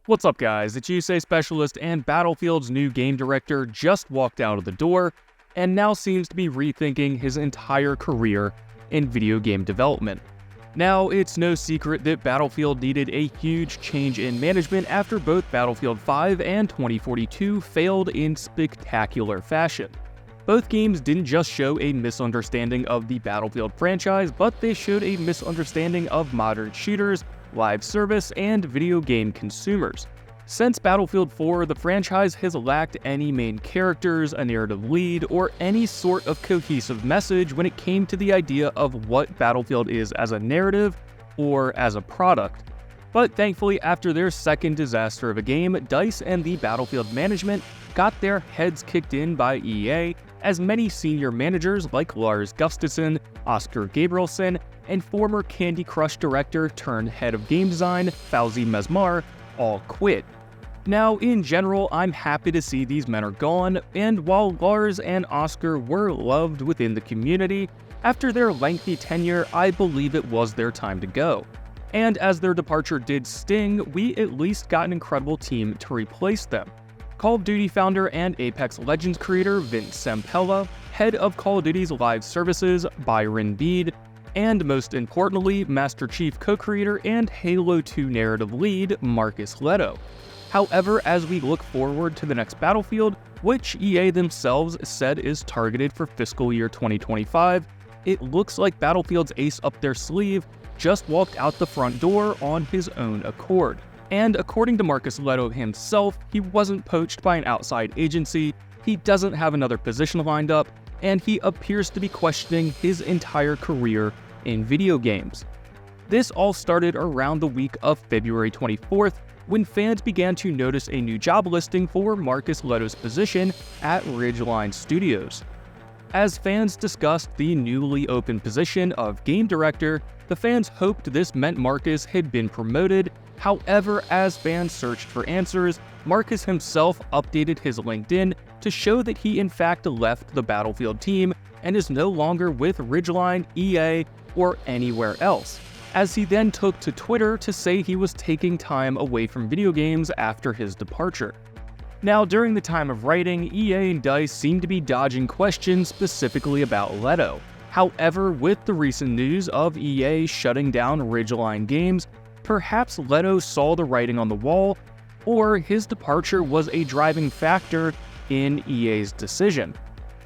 What's up guys, it's Yusei Specialist, and Battlefield's new game director just walked out of the door and now seems to be rethinking his entire career in video game development. Now, it's no secret that Battlefield needed a huge change in management after both Battlefield 5 and 2042 failed in spectacular fashion. Both games didn't just show a misunderstanding of the Battlefield franchise, but they showed a misunderstanding of modern shooters, live service, and video game consumers. Since Battlefield 4, the franchise has lacked any main characters, a narrative lead, or any sort of cohesive message when it came to the idea of what Battlefield is as a narrative or as a product. But thankfully, after their second disaster of a game, DICE and the Battlefield management got their heads kicked in by EA, as many senior managers like Lars Gustafsson, Oscar Gabrielson, and former Candy Crush director turned head of game design, Fauzi Mesmar, all quit. Now, in general, I'm happy to see these men are gone, and while Lars and Oscar were loved within the community, after their lengthy tenure, I believe it was their time to go. And as their departure did sting, we at least got an incredible team to replace them. Call of Duty founder and Apex Legends creator Vince Zampella, head of Call of Duty's live services Byron Bede, and most importantly, Master Chief co-creator and Halo 2 narrative lead Marcus Lehto. However, as we look forward to the next Battlefield, which EA themselves said is targeted for fiscal year 2025, it looks like Battlefield's ace up their sleeve just walked out the front door on his own accord. And according to Marcus Lehto himself, he wasn't poached by an outside agency, he doesn't have another position lined up, and he appears to be questioning his entire career in video games. This all started around the week of February 24th, when fans began to notice a new job listing for Marcus Lehto's position at Ridgeline Studios. As fans discussed the newly opened position of game director, the fans hoped this meant Marcus had been promoted. However, as fans searched for answers, Marcus himself updated his LinkedIn to show that he in fact left the Battlefield team and is no longer with Ridgeline, EA, or anywhere else, as he then took to Twitter to say he was taking time away from video games after his departure. Now, during the time of writing, EA and DICE seemed to be dodging questions specifically about Lehto. However, with the recent news of EA shutting down Ridgeline Games, perhaps Lehto saw the writing on the wall, or his departure was a driving factor in EA's decision.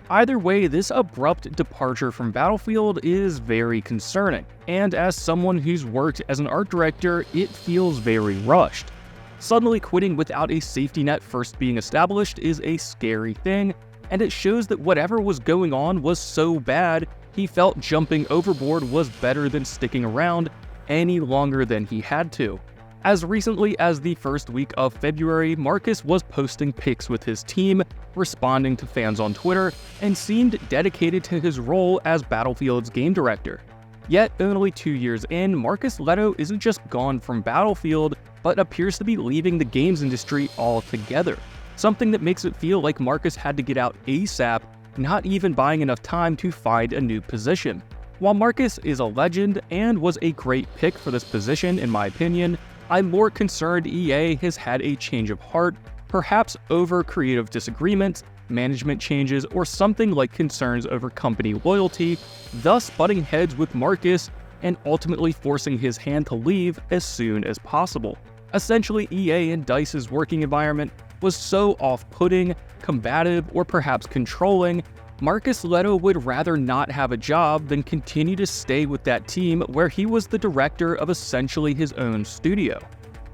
Either way, this abrupt departure from Battlefield is very concerning, and as someone who's worked as an art director, it feels very rushed. Suddenly quitting without a safety net first being established is a scary thing, and it shows that whatever was going on was so bad, he felt jumping overboard was better than sticking around any longer than he had to. As recently as the first week of February, Marcus was posting pics with his team, responding to fans on Twitter, and seemed dedicated to his role as Battlefield's game director. Yet, only 2 years in, Marcus Lehto isn't just gone from Battlefield, but appears to be leaving the games industry altogether. Something that makes it feel like Marcus had to get out ASAP, not even buying enough time to find a new position. While Marcus is a legend and was a great pick for this position in my opinion, I'm more concerned EA has had a change of heart, perhaps over creative disagreements, management changes, or something like concerns over company loyalty, thus butting heads with Marcus and ultimately forcing his hand to leave as soon as possible. Essentially, EA and DICE's working environment was so off-putting, combative, or perhaps controlling, Marcus Lehto would rather not have a job than continue to stay with that team where he was the director of essentially his own studio.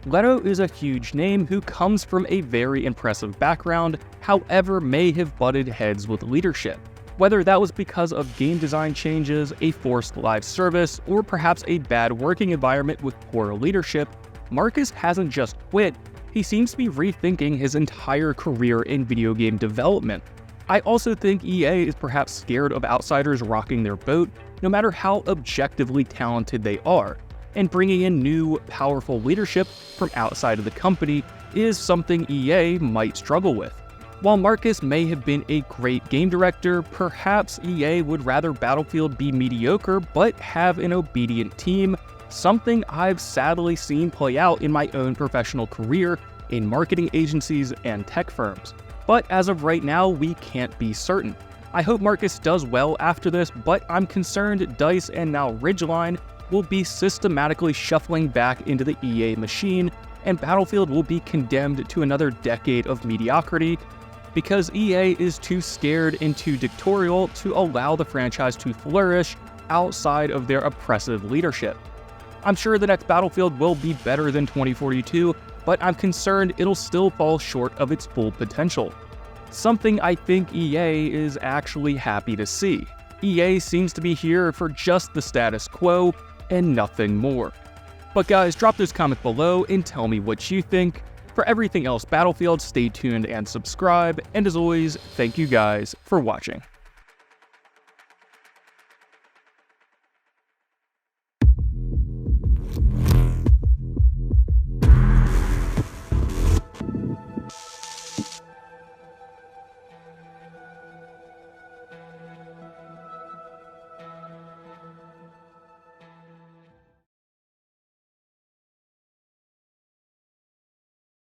Lehto is a huge name who comes from a very impressive background, however may have butted heads with leadership. Whether that was because of game design changes, a forced live service, or perhaps a bad working environment with poor leadership, Marcus hasn't just quit, he seems to be rethinking his entire career in video game development. I also think EA is perhaps scared of outsiders rocking their boat, no matter how objectively talented they are, and bringing in new, powerful leadership from outside of the company is something EA might struggle with. While Marcus may have been a great game director, perhaps EA would rather Battlefield be mediocre but have an obedient team something I've sadly seen play out in my own professional career in marketing agencies and tech firms. But as of right now, we can't be certain. I hope Marcus does well after this, but I'm concerned DICE and now Ridgeline will be systematically shuffling back into the EA machine, and Battlefield will be condemned to another decade of mediocrity because EA is too scared and too dictatorial to allow the franchise to flourish outside of their oppressive leadership. I'm sure the next Battlefield will be better than 2042, but I'm concerned it'll still fall short of its full potential. Something I think EA is actually happy to see. EA seems to be here for just the status quo and nothing more. But guys, drop those comments below and tell me what you think. For everything else Battlefield, stay tuned and subscribe, and as always, thank you guys for watching.